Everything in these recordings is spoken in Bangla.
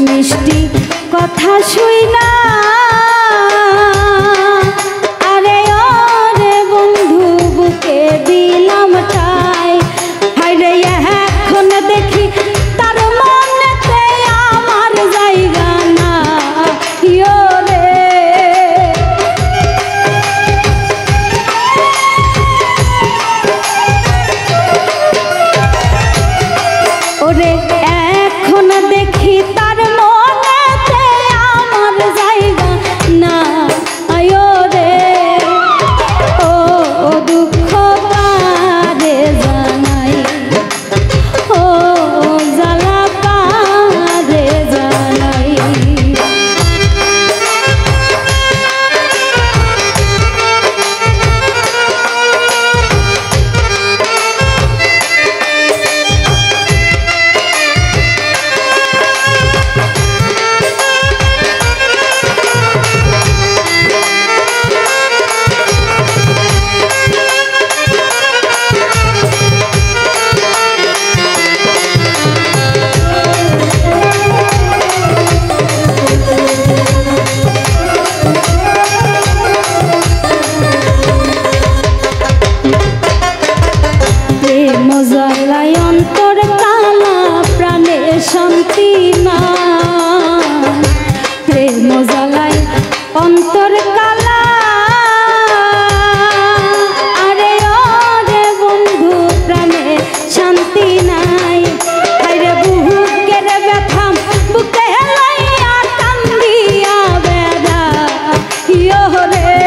মিষ্টি কথা শুই না আরে ওরে বন্ধু বুকে দিলাম ঠাই হায়রে এখন দেখি তার মনেতে আমার জায়গা না রে ওরে এখন দেখি তার মনেতে আমার জায়গা না আয়ো রে ও দুঃখ কারে জানাই ও জ্বালা কারে জানাই মজালাই অন্তর কালা প্রাণে শান্তি না প্রেম মজালাই অন্তর কালা আরে ওরে বন্ধু প্রাণে শান্তি নাই আরে বুকের ব্যথা বুকে লইয়া কান্দিয়া বেড়া রে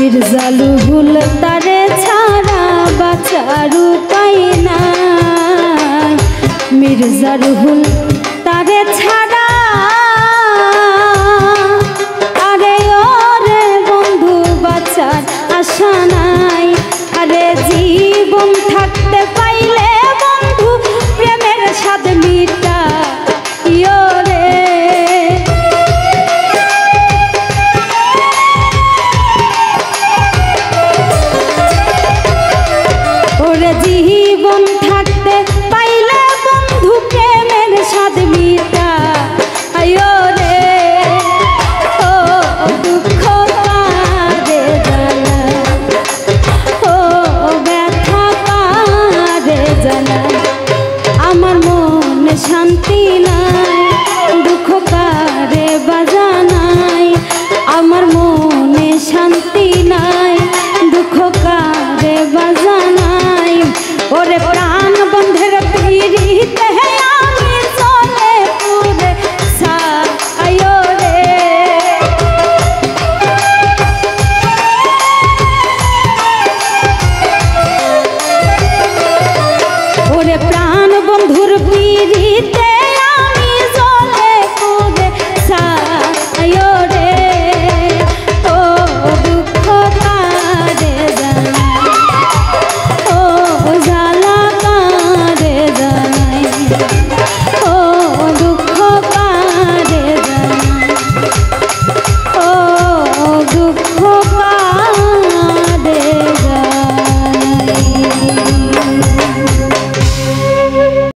মির্জালুহুল তারে ছাড়া বাঁচার উপায় নাই মির্জালুহুল তারে ছাড়া আরে ওরে বন্ধু বাঁচার আশা নাই আরে জীবন থাকতে পাইলে বন্ধু প্রেমের স্বাদ মিটা রে জীবন থাকতে পাইলে বন্ধু প্রেমের স্বাদ মিটা আয়ো রে ও দুঃখ কারে জানা ও ব্যথা কারে জানা আমার মনে শান্তি নাই দুঃখ কারে বাজানাই আমার মনে শান্তি নাই দুঃখ কারে বাজানাই ওরে প্রাণ